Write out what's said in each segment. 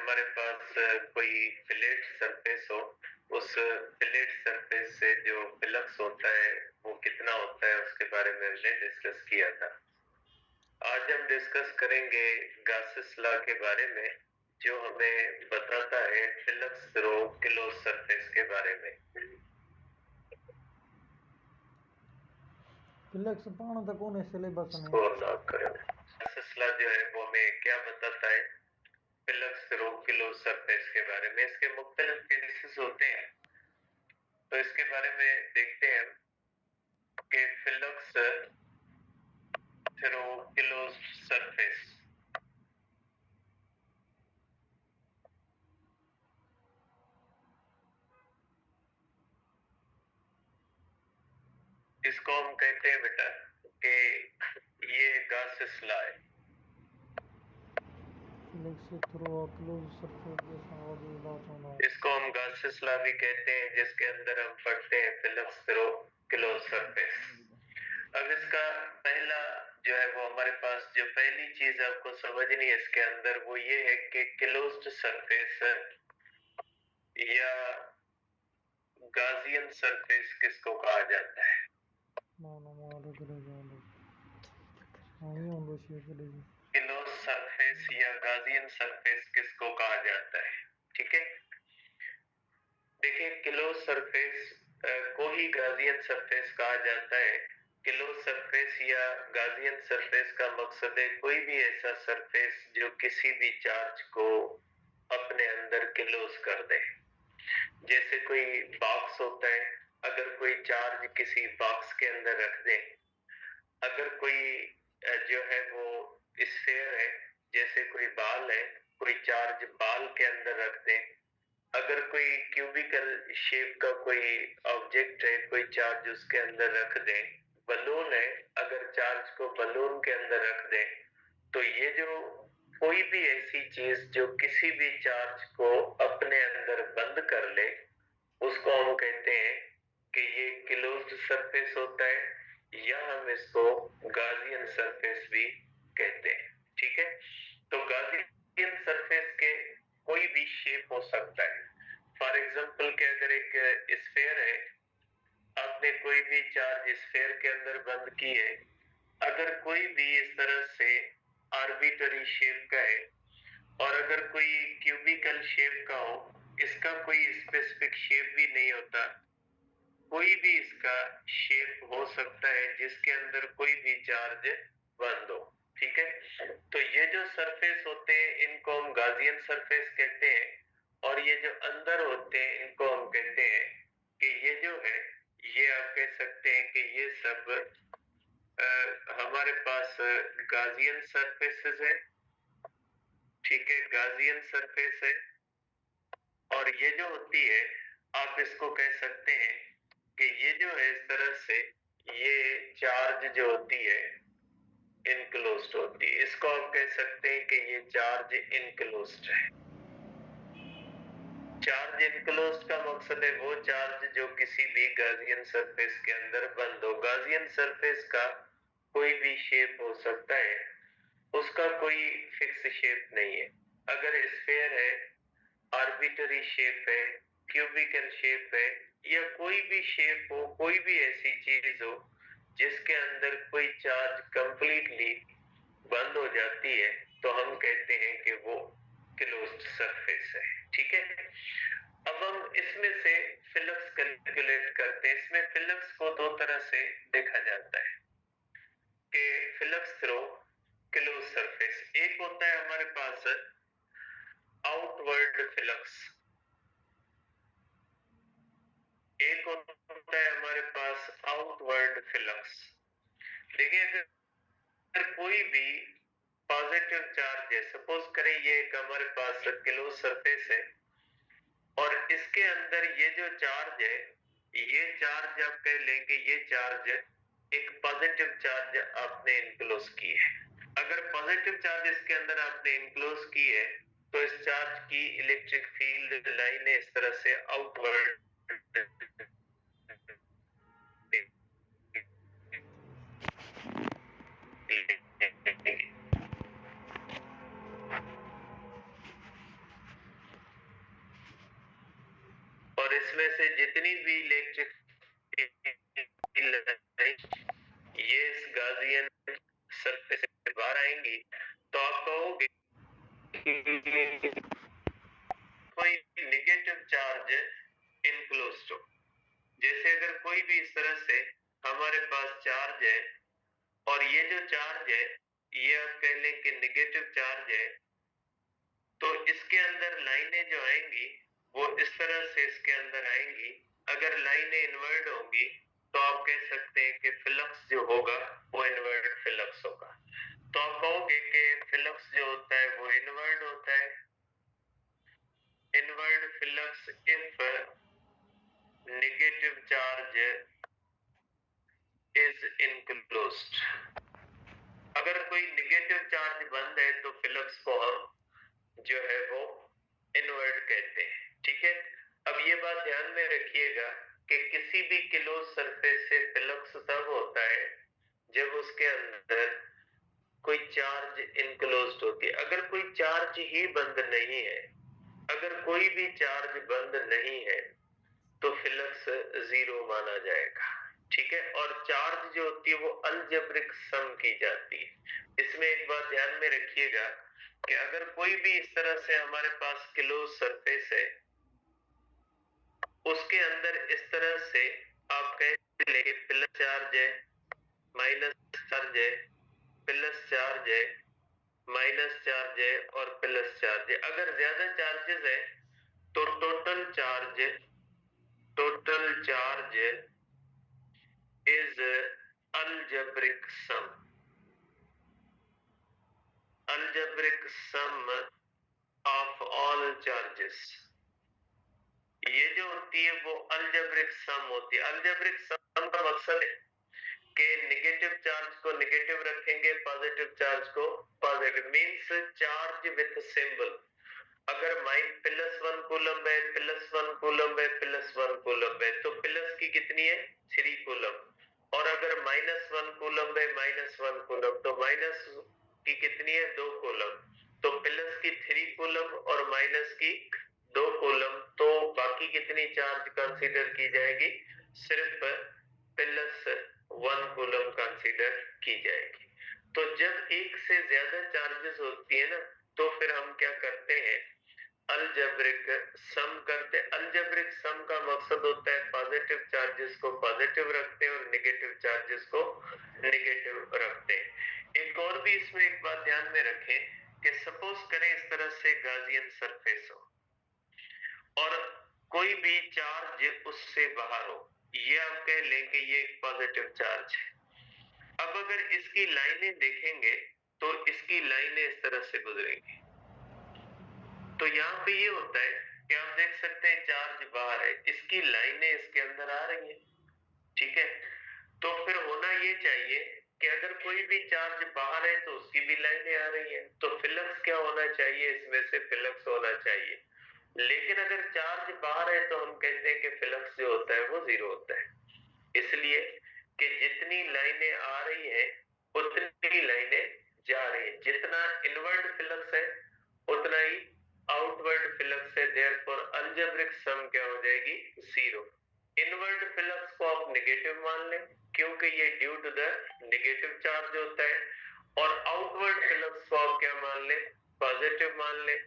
हमारे पास कोई fillet surface हो, उस फिलेट सरफेस से जो फ्लक्स होता है वो कितना होता है उसके बारे में हमने डिस्कस किया था। आज हम डिस्कस करेंगे गासेस लॉ के बारे में, जो हमें बताता है फ्लक्स थ्रू क्लोज सरफेस के बारे में। फ्लक्स पाण तक कोने सिलेबस में गासेस लॉ जो है वो हमें क्या बताता है फ्लक्स थ्रू क्लोज सरफेस के बारे में। इसके मुख्तलिफ केसेस होते हैं, तो इसके बारे में देखते हैं कि फ्लक्स थ्रू क्लोज सरफेस इसको हम कहते हैं बेटा कि ये गासेस लॉ है। फ्लक्स थ्रू क्लोज सरफेस जैसा वाली बात होना। इसको हम गासेस लॉ भी कहते हैं, जिसके अंदर हम पढ़ते हैं फ्लक्स थ्रू क्लोज सरफेस। अब इसका पहला जो है वो हमारे पास जो पहली चीज आपको समझनी है इसके अंदर वो ये है कि क्लोज्ड सरफेस या गाजियन सरफेस किसको कहा जाता है। क्लोज सरफेस या गाजियन सरफेस किसको कहा जाता है, ठीक है। देखिए, क्लोज सरफेस को ही गाजियन सरफेस कहा जाता है। क्लोज सरफेस या गाजियन सरफेस का मकसद है कोई भी ऐसा सरफेस जो किसी भी चार्ज को अपने अंदर क्लोज कर दे। जैसे कोई बॉक्स होता है, अगर कोई चार्ज किसी बॉक्स के अंदर रख दे, अगर कोई जो है वो स्फीयर है, जैसे कोई बाल है, कोई चार्ज बाल के अंदर रख दे, अगर कोई क्यूबिकल शेप का कोई ऑब्जेक्ट है, कोई चार्ज उसके अंदर रख दे, बलून है, अगर चार्ज को बलून के अंदर रख दे, तो ये जो कोई भी ऐसी चीज जो किसी भी चार्ज को अपने अंदर बंद कर ले, उसको हम कहते हैं कि ये क्लोज्ड सरफेस होता है, या हम इसको गाजियन सरफेस भी कहते हैं, ठीक है। तो गाजियन सरफेस के कोई भी शेप हो सकता है। फॉर एग्जांपल के अगर एक स्फीयर है, आपने कोई भी चार्ज स्फीयर के अंदर बंद की है, अगर कोई भी इस तरह से आर्बिट्ररी शेप का है, और अगर कोई क्यूबिकल शेप का हो, इसका कोई स्पेसिफिक शेप भी नहीं होता, कोई भी इसका शेप हो सकता है जिसके अंदर कोई भी चार्ज बंद हो, ठीक है। तो ये जो सरफेस होते हैं इनको हम गाजियन सरफेस कहते हैं, और ये जो अंदर होते हैं इनको हम कहते हैं कि ये जो है, ये आप कह सकते हैं कि ये सब हमारे पास गाजियन सरफेसेस है, ठीक है, गाजियन सरफेस है। और ये जो होती है, आप इसको कह सकते हैं कि ये जो है इस तरह से ये चार्ज जो होती है इनक्लोज्ड होती है, इसको आप कह सकते हैं कि ये चार्ज इनक्लोज्ड है। चार्ज इनक्लोज्ड का मकसद है वो चार्ज जो किसी भी गाजियन सरफेस के अंदर बंद हो। गाजियन सरफेस का कोई भी शेप हो सकता है, उसका कोई फिक्स शेप नहीं है। अगर स्फीयर है, आर्बिट्ररी शेप है, क्यूबिकल शेप है, या कोई भी शेप हो, कोई भी ऐसी चीज हो जिसके अंदर कोई चार्ज कंप्लीटली बंद हो जाती है, तो हम कहते हैं कि वो क्लोज्ड सरफेस है, ठीक है। अब हम इसमें से फ्लक्स कैलकुलेट करते हैं। इसमें फ्लक्स को दो तरह से देखा जाता है कि फ्लक्स थ्रू क्लोज सरफेस, एक होता है हमारे पास आउटवर्ड फ्लक्स, एक होता है हमारे पास आउटवर्ड फ्लक्स। देखिए, अगर कोई भी पॉजिटिव चार्ज है, सपोज करें ये एक हमारे पास क्लोज सरफेस है, और इसके अंदर ये जो चार्ज है, ये चार्ज आप कह लेंगे ये चार्ज एक पॉजिटिव चार्ज आपने इनक्लोज की है। अगर पॉजिटिव चार्ज इसके अंदर आपने इनक्लोज की है, तो इस चार्ज की इलेक्ट्रिक फील्ड लाइन इस तरह से आउटवर्ड और इसमें से जितनी भी इलेक्ट्रिक ये इस गाजियन सरफेस से बाहर आएंगी तो आप कहोगे कोई नेगेटिव चार्ज इनक्लोज्ड हो। जैसे अगर कोई भी इस तरह से हमारे पास चार्ज है और ये जो चार्ज है ये आप कह लें कि नेगेटिव चार्ज है, तो इसके अंदर लाइनें जो आएंगी वो इस तरह से इसके अंदर आएंगी। अगर लाइनें इन्वर्ट होंगी तो आप कह सकते हैं कि फ्लक्स जो होगा वो इन्वर्ट फ्लक्स होगा। तो आप कहोगे कि फ्लक्स जो होता है वो इन्वर्ट होता है, invert flux if negative charge is enclosed. अगर कोई नेगेटिव चार्ज बंद है तो फ्लक्स को हम जो है वो इन्वर्ट कहते हैं। ठीक है, अब ये बात ध्यान में रखिएगा कि किसी भी क्लोज सरफेस से फ्लक्स तब होता है जब उसके अंदर कोई चार्ज इनक्लोज्ड होती है। अगर कोई चार्ज ही बंद नहीं है, अगर कोई भी चार्ज बंद नहीं है तो फ्लक्स जीरो माना जाएगा। ठीक है, और चार्ज जो होती है वो अलजेब्रिक सम की जाती है। इसमें एक बात ध्यान में रखिएगा कि अगर कोई भी इस तरह से हमारे पास क्लोज सरफेस है, उसके अंदर इस तरह से आप कह लेंगे प्लस चार्ज है, माइनस चार्ज है, प्लस चार्ज है, माइनस चार्ज है और प्लस चार्ज है। अगर ज्यादा चार्जेस है तो total charge is algebraic sum, algebraic sum of all charges. ये जो होती है वो अलजेब्रिक सम होती है। अलजेब्रिक सम का मकसद है कि नेगेटिव चार्ज को नेगेटिव रखेंगे, पॉजिटिव चार्ज को positive, means charge with symbol. अगर प्लस 1 कूलम है, प्लस 1 कूलम है, प्लस 1 कूलम है तो प्लस की कितनी है 3 कूलम, और अगर माइनस 1 कूलम है, माइनस 1 कूलम तो माइनस की कितनी है 2 कूलम, तो प्लस की 3 कूलम और माइनस की 2 कूलम, तो बाकी कितनी चार्ज कंसीडर की जाएगी, सिर्फ प्लस 1 कूलम कंसीडर की जाएगी। तो जब एक से ज्यादा चार्जेस होती है ना तो फिर हम क्या करते हैं, अलजेब्रिक सम करते। अलजेब्रिक सम का मकसद होता है पॉजिटिव चार्जेस को पॉजिटिव रखते हैं और नेगेटिव चार्जेस को नेगेटिव रखते हैं। एक और भी इसमें एक बात ध्यान में रखें कि सपोज करें इस तरह से गाजियन सरफेस हो और कोई भी चार्ज उससे बाहर हो, ये आप कह लें कि ये एक पॉजिटिव चार्ज है। अब अगर इसकी लाइनें देखेंगे तो इसकी लाइनें इस तरह से गुजरेंगी, तो यहाँ पे ये होता है कि आप देख सकते हैं चार्ज बाहर है, इसकी लाइनें इसके अंदर आ रही है। ठीक है, तो फिर होना ये चाहिए कि अगर कोई भी चार्ज बाहर है तो उसकी भी लाइनें आ रही है, तो फ्लक्स क्या होना चाहिए, इसमें से फ्लक्स होना चाहिए। लेकिन अगर चार्ज बाहर है तो हम कहते हैं कि फ्लक्स जो होता है वो जीरो होता है, इसलिए कि जितनी लाइनें आ रही है उतनी लाइनें जा रही है। जितना इनवर्ट फ्लक्स है उतना ही आउटवर्ड फ्लक्स है, देयरफॉर अलजेब्रिक सम क्या हो जाएगी जीरो। इनवर्ट फ्लक्स को आप नेगेटिव मान लें क्योंकि ये due to the negative charge होता है, और आउटवर्ड फ्लक्स को आप क्या मान लें, पॉजिटिव मान लें।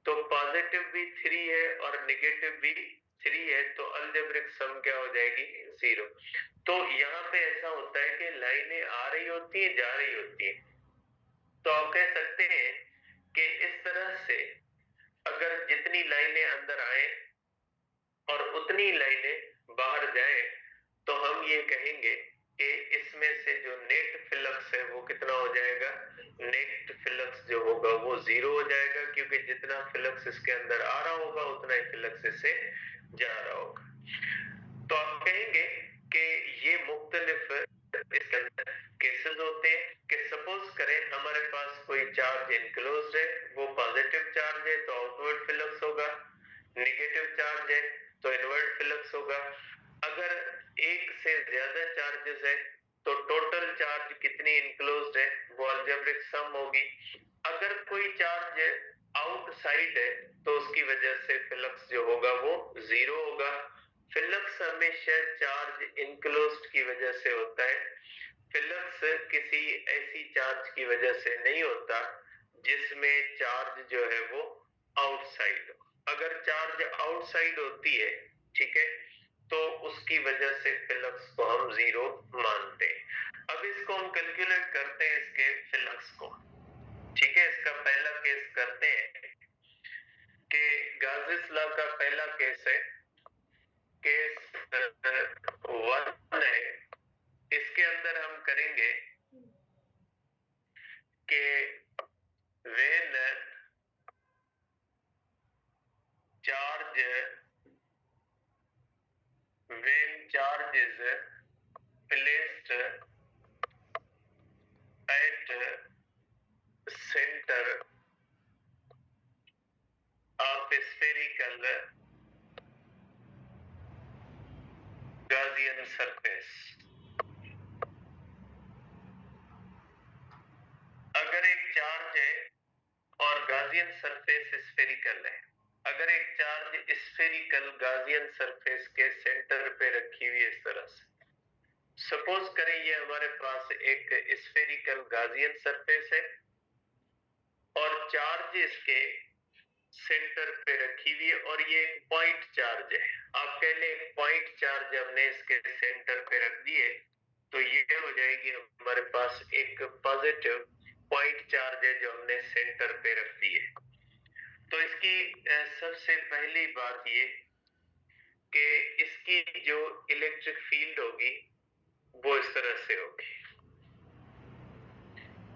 तो पॉजिटिव भी 3 है और नेगेटिव भी 3 है, तो अलजेब्रिक सम क्या हो जाएगी जीरो। तो यहाँ पे ऐसा होता है कि लाइनें आ रही होती है, जा रही होती है। तो आप कह सकते हैं कि इस तरह से अगर जितनी लाइनें अंदर आए और उतनी लाइनें बाहर जाए तो हम ये कहेंगे कि इसमें से जो नेट फ्लक्स है वो कितना हो जाएगा, नेट फ्लक्स जो होगा वो जीरो हो जाएगा, क्योंकि जितना फ्लक्स इसके अंदर आ रहा होगा उतना ही फ्लक्स इससे जा रहा होगा। तो आप कहेंगे कि ये मुख्तलिफ इसके अंदर केसेस होते हैं कि सपोज करें हमारे पास कोई चार्ज इनक्लोज्ड है, वो पॉजिटिव चार्ज है तो आउटवर्ड फ्लक्स होगा, नेगेटिव चार्ज है तो इनवर्ट फ्लक्स होगा। अगर एक से ज्यादा चार्जेस है तो टोटल चार्ज कितनी इनक्लोज्ड है वो अलजेब्रिक सम होगी। अगर कोई चार्ज आउटसाइड है तो उसकी वजह से फ्लक्स जो होगा वो जीरो होगा, फ्लक्स हमेशा चार्ज इनक्लोज्ड की वजह से होता है। फ्लक्स किसी ऐसी चार्ज की वजह से नहीं होता जिसमें चार्ज जो है वो आउटसाइड हो। अगर चार्ज आउटसाइड होती है, ठीक है, तो उसकी वजह से फ्लक्स को हम जीरो मानते हैं। अब इसको हम कैलकुलेट करते हैं, इसके फ्लक्स को। ठीक है, इसका पहला केस करते हैं कि गाउस लॉ का पहला केस है, केस 1 है। इसके अंदर हम करेंगे कि when charge is placed at center of spherical Gaussian surface, अगर एक चार्ज है और गाजियन सरफेस स्फेरिकल है, अगर एक चार्ज स्फेरिकल गाजियन सरफेस के सेंटर पे रखी हुई है इस तरह से, सपोज करें ये हमारे पास एक स्फेरिकल गाजियन सरफेस है और चार्ज इसके सेंटर पे रखी हुई है और ये एक पॉइंट चार्ज है। आप कह लें पॉइंट चार्ज हमने इसके सेंटर पे रख दिए तो ये हो जाएगी हमारे पास एक पॉजिटिव पॉइंट चार्ज है जो हमने सेंटर पे रख दी है। तो इसकी सबसे पहली बात ये कि इसकी जो इलेक्ट्रिक फील्ड होगी वो इस तरह से होगी,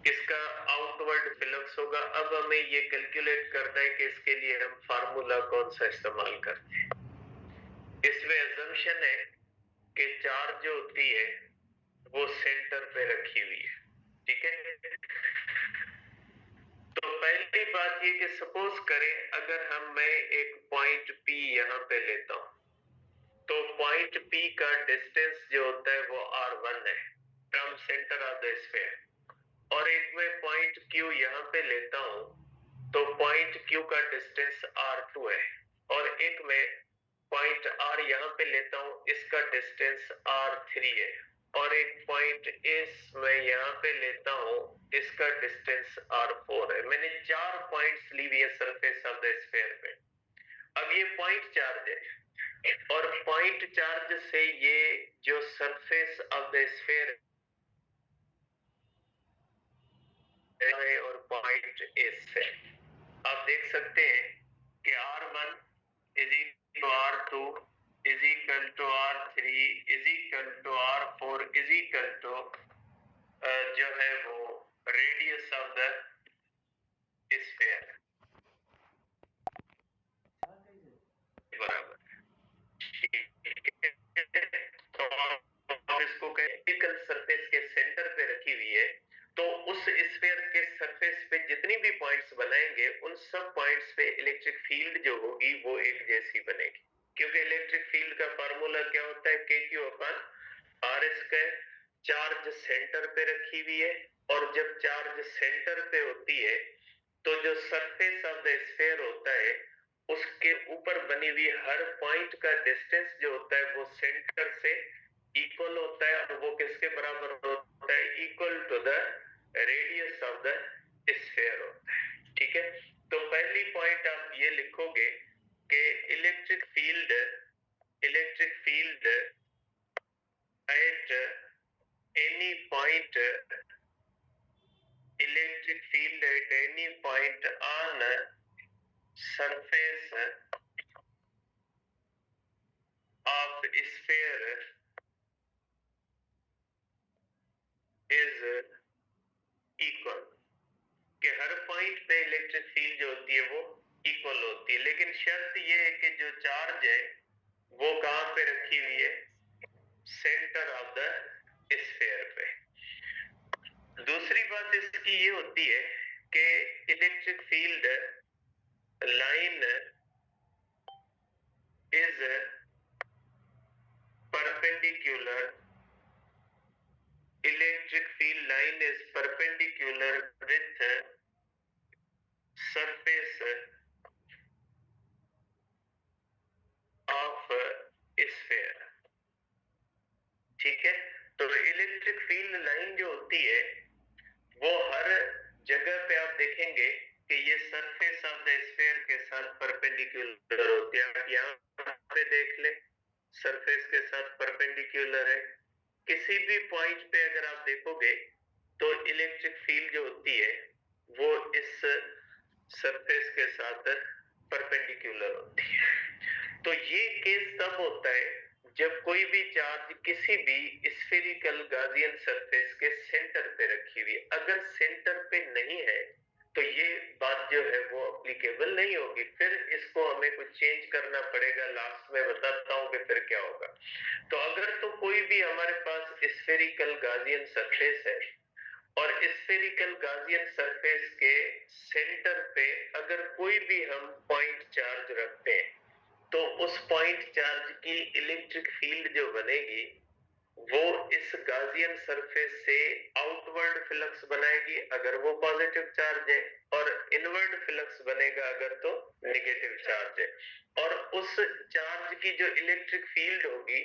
इसका आउटवर्ड फ्लक्स होगा। अब हमें ये कैलकुलेट करना है कि इसके लिए हम फार्मूला कौन सा इस्तेमाल करते हैं। इसमें अजम्पशन है कि चार्ज जो होती है वो सेंटर पे रखी हुई है, ठीक है। तो पहली बात ये कि सपोज करें अगर मैं एक पॉइंट P यहाँ पे लेता हूं तो पॉइंट P का डिस्टेंस जो होता है वो r1 है from centre of the sphere, और एक मैं पॉइंट Q यहाँ पे लेता हूं तो पॉइंट Q का डिस्टेंस r2 है, और एक मैं पॉइंट R यहाँ पे लेता हूं, इसका डिस्टेंस r3 है, और एक पॉइंट S मैं यहाँ पे लेता हूं, इसका डिस्टेंस r4 है। मैंने 4 पॉइंट्स ली हुई है सरफेस ऑफ द स्फीयर पे। अब ये पॉइंट चार्ज है और पॉइंट चार्ज से ये जो सरफेस ऑफ द स्फीयर है और पॉइंट एस है, आप देख सकते हैं कि r1 is equal to r2 is equal to r3 is equal to r4 is equal to जो है वो रेडियस ऑफ द स्फीयर बराबर। तो इसको वर्टिकल सरफेस के सेंटर पे रखी हुई है, तो उस स्फीयर के सरफेस पे जितनी भी पॉइंट्स बनाएंगे उन सब पॉइंट्स पे इलेक्ट्रिक फील्ड जो होगी वो एक जैसी बनेगी, क्योंकि इलेक्ट्रिक फील्ड का फार्मूला क्या होता है, KQ अपन R स्क्वायर। चार्ज सेंटर पे रखी हुई है और जब चार्ज सेंटर पे होती है तो जो सरफेस ऑफ द स्फीयर होता है उसके ऊपर बनी हुई हर पॉइंट का डिस्टेंस जो होता है वो सेंटर से इक्वल होता है, और वो किसके बराबर होता है, equal to the radius of the sphere होता है, ठीक है। तो पहली पॉइंट आप ये लिखोगे कि electric field at any point on surface of sphere is equal, कि हर पॉइंट पे इलेक्ट्रिक फील्ड जो होती है वो इक्वल होती है, लेकिन शर्त ये है कि जो चार्ज है वो कहां पे रखी हुई है, सेंटर ऑफ द स्फीयर पे। दूसरी बात इसकी ये होती है कि electric field line is perpendicular, electric field line is perpendicular with surface of देखेंगे कि ये सरफेस ऑफ द स्फीयर के साथ परपेंडिकुलर होती है। आप यहाँ पे देख ले, सरफेस के साथ परपेंडिकुलर है। किसी भी पॉइंट पे अगर आप देखोगे तो इलेक्ट्रिक फील्ड जो होती है वो इस सरफेस के साथ परपेंडिकुलर होती है। तो ये केस तब होता है जब कोई भी चार्ज किसी भी स्फेरिकल गाउसियन सरफेस के सेंटर पे रखी हुई है। अगर सेंटर पे नहीं है तो ये बात जो है वो एप्लीकेबल नहीं होगी, फिर इसको हमें कुछ चेंज करना पड़ेगा। लास्ट में बताता हूँ कि फिर क्या होगा। तो अगर तो कोई भी हमारे पास स्फेरिकल गाउसियन सरफेस है और स्फेरिकल गाउसियन सरफेस के सेंटर पे अगर कोई भी हम पॉइंट चार्ज रखते हैं तो उस पॉइंट चार्ज की इलेक्ट्रिक फील्ड जो बनेगी वो इस गाउसियन सरफेस से आउटवर्ड फ्लक्स बनाएगी अगर वो पॉजिटिव चार्ज है, और इनवर्ड फ्लक्स बनेगा अगर तो नेगेटिव चार्ज है। और उस चार्ज की जो इलेक्ट्रिक फील्ड होगी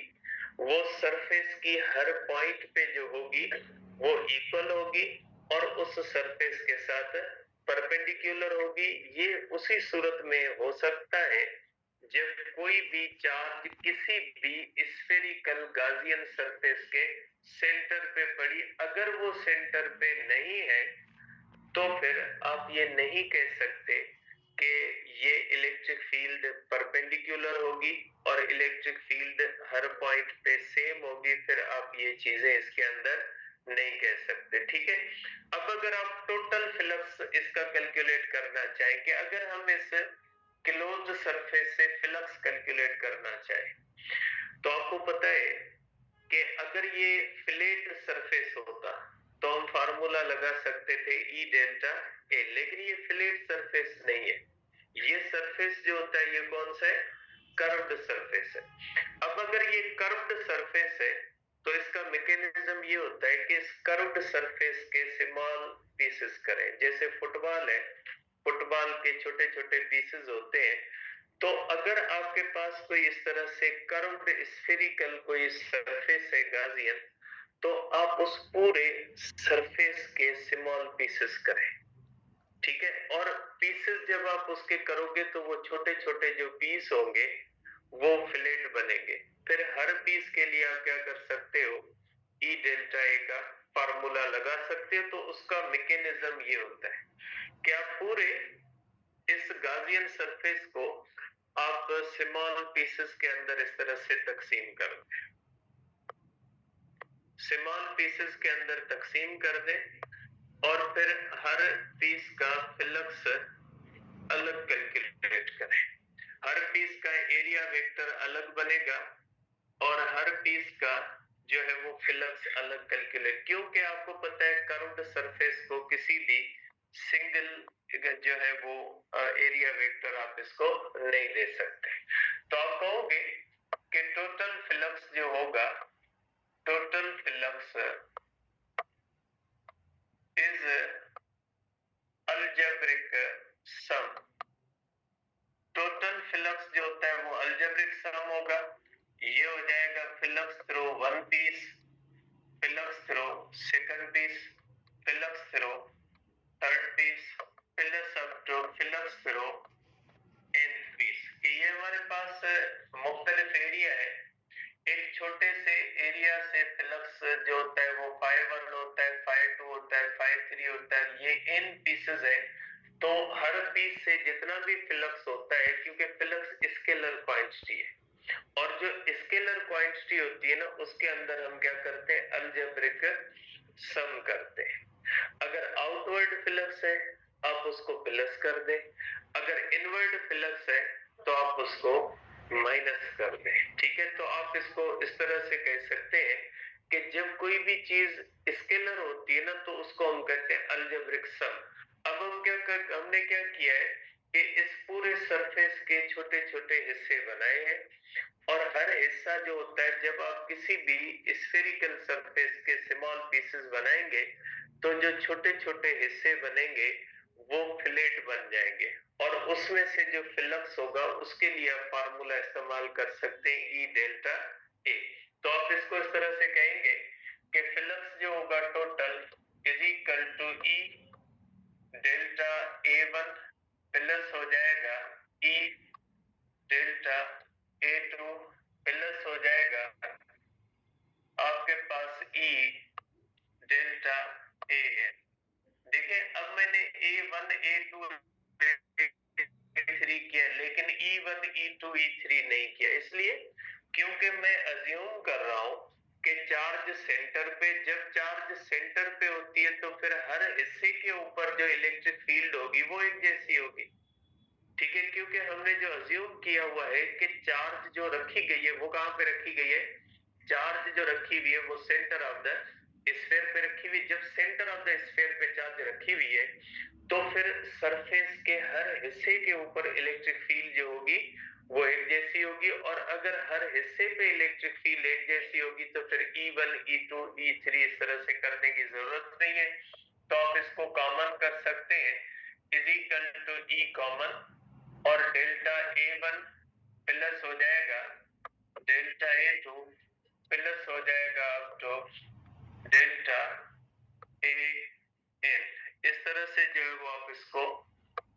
वो सरफेस की हर पॉइंट पे जो होगी वो इक्वल होगी और उस सरफेस के साथ परपेंडिकुलर होगी। ये उसी सूरत में हो सकता है जब कोई भी चार्ज किसी भी स्फेरिकल गाउसियन सरफेस के सेंटर पे पड़ी। अगर वो सेंटर पे नहीं है तो फिर आप ये नहीं कह सकते कि ये इलेक्ट्रिक फील्ड परपेंडिकुलर होगी और इलेक्ट्रिक फील्ड हर पॉइंट पे सेम होगी। फिर आप ये चीजें इसके अंदर नहीं कह सकते, ठीक है। अब अगर आप टोटल फ्लक्स इसका कैलकुलेट करना चाहें कि अगर हम इस क्लोज्ड सरफेस से फ्लक्स कैलकुलेट करना चाहे तो आपको पता है कि अगर ये फ्लैट सरफेस होता तो हम फार्मूला लगा सकते थे ई डेल्टा ए, लेकिन ये फ्लैट सरफेस नहीं है। ये सरफेस जो होता है ये कौन सा है? कर्व्ड सरफेस है। अब अगर ये कर्व्ड सरफेस है तो इसका मैकेनिज्म ये होता है कि इस कर्व्ड सरफेस के स्मॉल पीसेस करें। जैसे फुटबॉल है, फुटबॉल के छोटे छोटे पीसेस होते हैं। तो अगर आपके पास कोई इस तरह से कर्व्ड स्फेरिकल कोई सरफेस है गाउसियन, तो आप उस पूरे सरफेस के स्मॉल पीसेस करें, ठीक है। और पीसेस जब आप उसके करोगे तो वो छोटे छोटे जो पीस होंगे वो फ्लैट बनेंगे। फिर हर पीस के लिए आप क्या कर सकते हो? ई डेल्टा ए का फार्मूला लगा सकते हो। तो उसका मैकेनिज्म ये होता है कि आप पूरे इस गाउसियन सरफेस को आप स्मॉल पीसेस के अंदर इस तरह से तकसीम कर दें, स्मॉल पीसेस के अंदर तकसीम कर दें और फिर हर पीस का फ्लक्स अलग कैलकुलेट करें। हर पीस का एरिया वेक्टर अलग बनेगा और हर पीस का जो है वो फ्लक्स अलग कैलकुलेट, क्योंकि आपको पता है कर्व्ड सरफेस को किसी भी सिंगल जो है वो एरिया वेक्टर आप इसको नहीं दे सकते। तो आप कहोगे कि टोटल फ्लक्स जो होगा, total flux is algebraic sum. Total flux जो होता है वो अलजेब्रिक सम होगा। ये हो जाएगा flux through one piece, flux through second piece, flux through third piece, flux up to flux through nth piece. कि ये हमारे पास मुख्तलिफ एरिया है। एक छोटे से एरिया से फ्लक्स जो होता है वो φ1 होता है, φ2 होता है, φ3 होता है, ये n पीसेस है। तो हर पीस से जितना भी फ्लक्स होता है, क्योंकि फ्लक्स स्केलर क्वांटिटी है और जो स्केलर क्वांटिटी होती है ना उसके अंदर हम क्या करते हैं? अलजेब्रिक सम करते हैं। अगर आउटवर्ड फ्लक्स है आप उसको प्लस कर दें, अगर इनवर्ड फ्लक्स है तो आप उसको माइनस कर दें, ठीक है। तो आप इसको इस तरह से कह सकते हैं कि जब कोई भी चीज स्केलर होती है ना तो उसको हम कहते हैं अलजेब्रिक सम। अब हमने क्या किया है कि इस पूरे सरफेस के छोटे छोटे हिस्से बनाए हैं और हर हिस्सा जो होता है, जब आप किसी भी स्फेरिकल सरफेस के स्मॉल पीसेस बनाएंगे तो जो छोटे छोटे हिस्से बनेंगे वो फ्लैट बन जाएंगे और उसमें से जो फ्लक्स होगा उसके लिए आप फार्मूला इस्तेमाल कर सकते हैं ई डेल्टा ए। तो आप इसको इस तरह से कहेंगे कि फ्लक्स जो होगा total is equal to E delta A1 plus हो जाएगा E डेल्टा A2 प्लस हो जाएगा आपके पास E डेल्टा AN। देखिए अब मैंने A1 A2 A3 किया लेकिन E1 E2 E3 नहीं किया, इसलिए क्योंकि मैं अज्यूम कर रहा हूं कि चार्ज सेंटर पे, जब चार्ज सेंटर पे होती है तो फिर हर हिस्से के ऊपर जो इलेक्ट्रिक फील्ड होगी वो एक जैसी होगी। ठीक है, क्योंकि हमने जो अज्यूम किया हुआ है कि चार्ज जो रखी गई है वो कहां पे रखी गई है, चार्ज जो रखी हुई है वो सेंटर ऑफ द स्फीयर पे रखी हुई। जब सेंटर ऑफ द स्फीयर पे चार्ज रखी हुई है तो फिर सरफेस के हर हिस्से के ऊपर इलेक्ट्रिक फील्ड जो होगी वो एक जैसी होगी, और अगर हर हिस्से पे इलेक्ट्रिक फील्ड एक जैसी होगी तो फिर E1 E2 E3 इस तरह से करने की जरूरत नहीं है। तो आप इसको कॉमन कर सकते हैं, is equal to E common, और डेल्टा A1 प्लस हो जाएगा डेल्टा A2 प्लस हो जाएगा तो डेल्टा AN। इस तरह से जो है वो आप इसको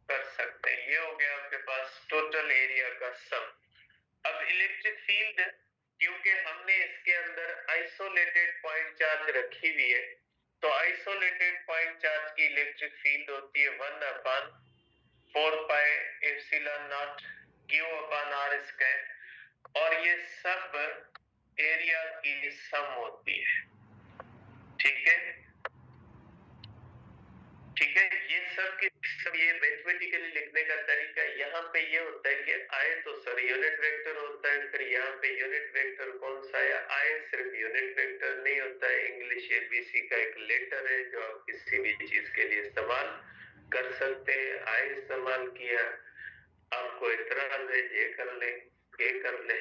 कर सकते हैं। ये हो गया आपके पास टोटल एरिया का सम। अब इलेक्ट्रिक फील्ड, क्योंकि हमने इसके अंदर आइसोलेटेड पॉइंट चार्ज रखी हुई है, तो आइसोलेटेड पॉइंट चार्ज की इलेक्ट्रिक फील्ड होती है 1/4 pi epsilon naught Q upon R square, और ये सब एरिया की सम होती है। ठीक है, ठीक है, ये सब के सब ये मैथमेटिकली लिखने का तरीका यहाँ पे ये होता है कि आए तो सर यूनिट वेक्टर होता है, फिर यहाँ पे यूनिट वेक्टर कौन सा है, आए सिर्फ यूनिट वेक्टर नहीं होता है, इंग्लिश ABC का एक लेटर है जो आप किसी भी चीज के लिए इस्तेमाल कर सकते हैं। आए इस्तेमाल किया, आपको इतराज है, ये कर ले, ये कर ले,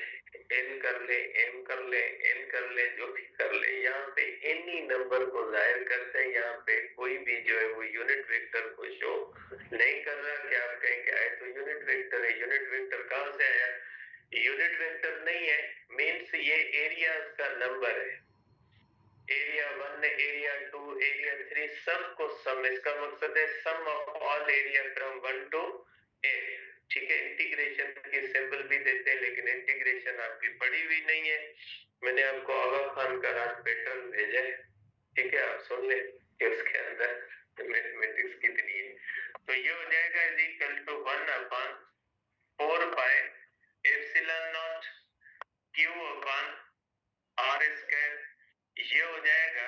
एन कर ले, एम कर ले, एन कर ले, जो भी कर ले, यहाँ पे एनी नंबर को जाहिर करते हैं। यहाँ पे कोई भी जो है वो यूनिट वेक्टर को शो नहीं कर रहा कि आप कहें कि आए तो यूनिट वेक्टर है। यूनिट वेक्टर कहां से आया, यूनिट वेक्टर नहीं है, मीन्स ये एरियाज का नंबर है, एरिया 1 एरिया 2 एरिया 3 सबको सम, इसका मकसद है sum of all area from 1 to 8। ठीक है, इंटीग्रेशन की सिंबल भी देते हैं लेकिन इंटीग्रेशन आपकी पड़ी हुई नहीं है, मैंने आपको आगा खान का रात पैटर्न भेजा है। ठीक है, आप सुन लें कि उसके अंदर मैथमेटिक्स कितनी है। तो ये हो जाएगा is equal to 1/4 pi epsilon naught Q upon R square. ये हो जाएगा,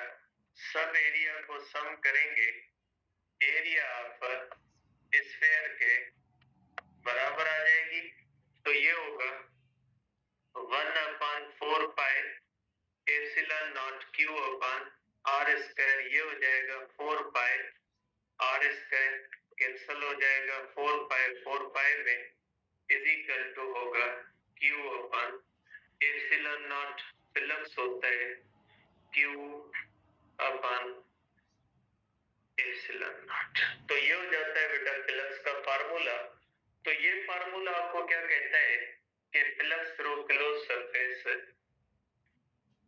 सब एरिया को सम करेंगे, एरिया ऑफ स्फीयर के बराबर आ जाएगी। तो ये होगा 1/4 pi epsilon naught Q upon R square. ये हो जाएगा 4 पाई R स्क्वायर, कैंसल हो जाएगा 4 पाई में, इज इक्वल टू होगा Q upon epsilon not plus होता है Q अपॉन एप्सिलॉन नॉट। तो ये हो जाता है बेटा फ्लक्स का फार्मूला। तो ये फार्मूला आपको क्या कहता है कि फ्लक्स थ्रू क्लोज सरफेस।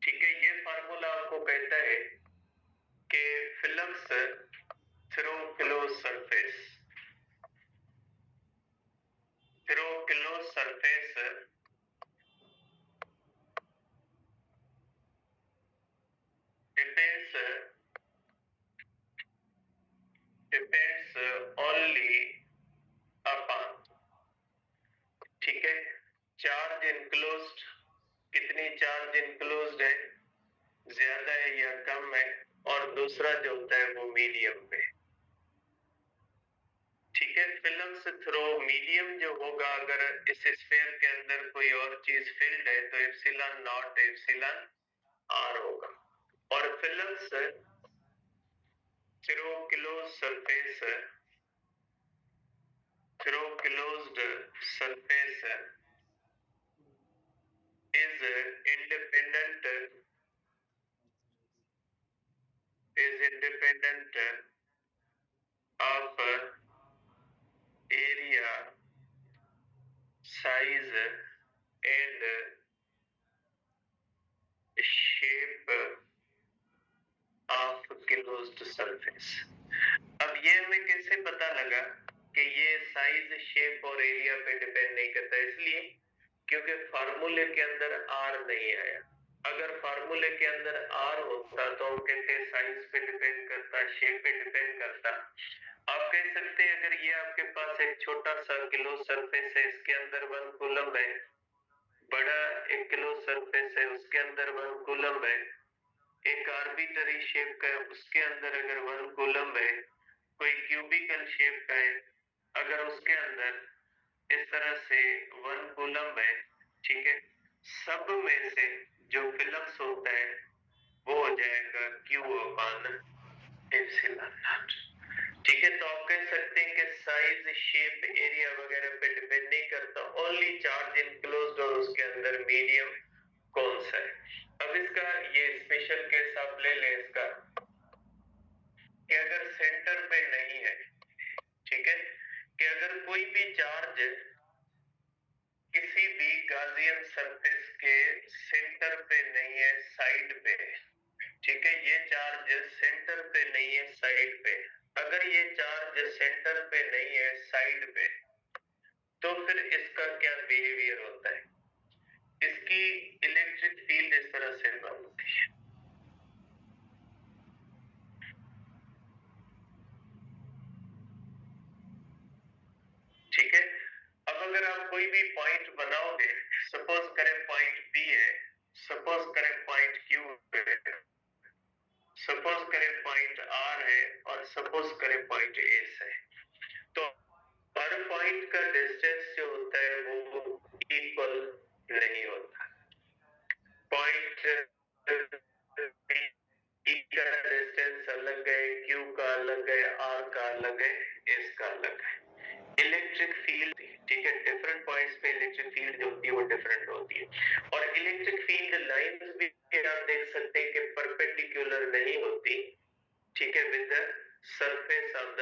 ठीक है, ये फार्मूला आपको कहता है कि flux through close surface, through close surface depends only upon, ठीक है, चार्ज इनक्लोज्ड, कितनी चार्ज इनक्लोज्ड है, ज्यादा है या कम है, और दूसरा जो होता है वो मीडियम पे। ठीक है, फ्लक्स थ्रू मीडियम जो होगा, अगर इस स्फीयर के अंदर कोई और चीज फिल्ड है तो एप्सिलॉन नॉट एप्सिलॉन R होगा, और flux through close surface, through closed surface is independent, is independent of area, size and shape of closed surface। अब अब ये हमें कैसे पता लगा कि ये साइज, शेप और एरिया पे डिपेंड नहीं करता? इसलिए क्योंकि फार्मूले के अंदर आर नहीं आया। अगर फार्मूले के अंदर आर होता तो हम कहते साइज पे डिपेंड करता, शेप पे डिपेंड करता। आप कह सकते हैं अगर ये आपके पास एक छोटा सा किलो सरफेस है, इसके अंदर 1 कूलम है, बड़ा 1 किलो सरफेस है, उसके अंदर 1 कूलम है, एक आर्बिट्ररी शेप का है, उसके अंदर अगर 1 कूलम है, कोई क्यूबिकल शेप का है, अगर उसके अंदर इस तरह से 1 कूलम है, ठीक है, सब में से जो फ्लक्स होता है वो हो जाएगा Q अपान एप्सिलॉन नॉट। ठीक है, तो आप कह सकते हैं कि साइज, शेप, एरिया वगैरह पे डिपेंड नहीं करता, ओनली चार्ज इनक्लोज्ड और उसके अंदर मीडियम कौन सा है। अब इसका ये स्पेशल केस आप ले लें इसका कि अगर सेंटर पे नहीं है, ठीक है, कि अगर कोई भी चार्ज किसी भी गॉसियन सरफेस के सेंटर पे नहीं है, साइड पे है, ठीक है, ये चार्ज सेंटर पे नहीं है, साइड पे, अगर ये चार्ज सेंटर पे नहीं है, साइड पे, तो फिर इसका क्या बिहेवियर होता है? इसकी इलेक्ट्रिक फील्ड इस तरह से बनती है। ठीक है, अब अगर आप कोई भी पॉइंट बनाओगे, सपोज करें पॉइंट बी है, सपोज करें पॉइंट क्यू है, सपोज करें पॉइंट आर है और सपोज करें पॉइंट एस है, तो हर पॉइंट का डिस्टेंस जो होता है वो इक्वल नहीं होता। पॉइंट ई का डिस्टेंस अलग है, क्यू का अलग है, आर का अलग है, एस का अलग है। इलेक्ट्रिक फील्ड, ठीक है, डिफरेंट पॉइंट्स पे इलेक्ट्रिक फील्ड जो होती है वो डिफरेंट होती है। और इलेक्ट्रिक फील्ड लाइंस भी आप देख सकते हैं कि परपेंडिकुलर नहीं होती, ठीक है, with the surface of the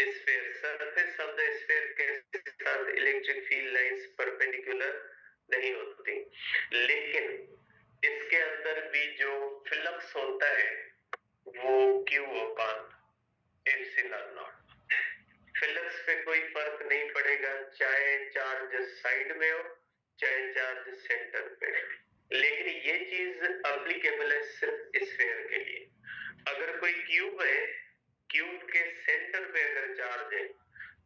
sphere. Surface of the sphere के साथ इलेक्ट्रिक फील्ड लाइंस परपेंडिकुलर नहीं होती, लेकिन इसके अंदर भी जो फ्लक्स होता है वो Q upon epsilon not. Flux पे कोई फर्क नहीं पड़ेगा, चाहे चार्ज साइड में हो चाहे चार्ज सेंटर पे, लेकिन ये चीज एप्लीकेबल है सिर्फ स्फीयर के लिए। अगर कोई क्यूब है, क्यूब के सेंटर पे अगर चार्ज है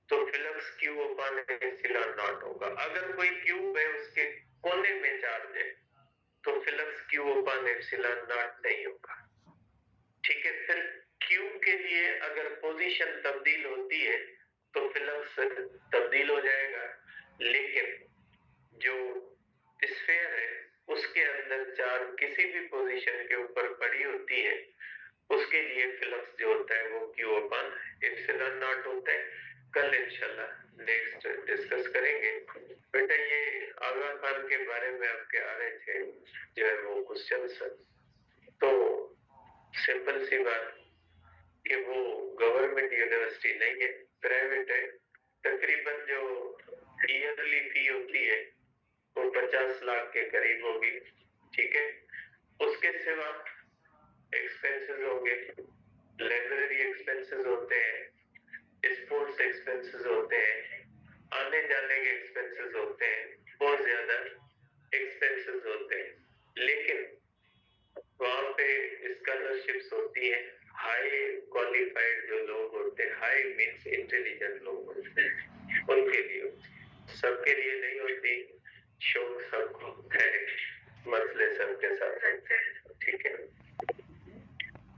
तो flux Q upon epsilon not होगा। अगर कोई क्यूब है उसके कोने में चार्ज है तो flux Q upon epsilon not नहीं होगा। ठीक है, फिर क्यूब के लिए अगर पोजीशन तब्दील होती है तो फ्लक्स तब्दील हो जाएगा, लेकिन जो स्फीयर है उसके अंदर चार्ज किसी भी पोजीशन के ऊपर पड़ी होती है, उसके लिए फ्लक्स जो होता है वो Q अपान एप्सिलॉन नॉट होता है। कल इंशाल्लाह नेक्स्ट डिस्कस करेंगे। बेटा ये आगा खान के बारे में आपके आ रहे थे जो है वो क्वेश्चन, तो सिंपल सी बात कि वो गवर्नमेंट यूनिवर्सिटी नहीं है, प्राइवेट है। तकरीबन जो ईयरली फी होती है वो 50 लाख के करीब होगी, ठीक है। उसके सिवा एक्सपेंसेस होंगे, लाइब्रेरी एक्सपेंसेस होते हैं, स्पोर्ट्स एक्सपेंसेस होते हैं, आने जाने के एक्सपेंसेस होते हैं, बहुत ज्यादा एक्सपेंसेस होते हैं, लेकिन वहां पे स्कॉलरशिप्स होती है। हाई क्वालिफाइड जो लोग होते हैं, हाई मींस इंटेलिजेंट लोग होते हैं, उनके लिए, सबके लिए नहीं होती। शौक सबको है, मसले सबके साथ रहते हैं।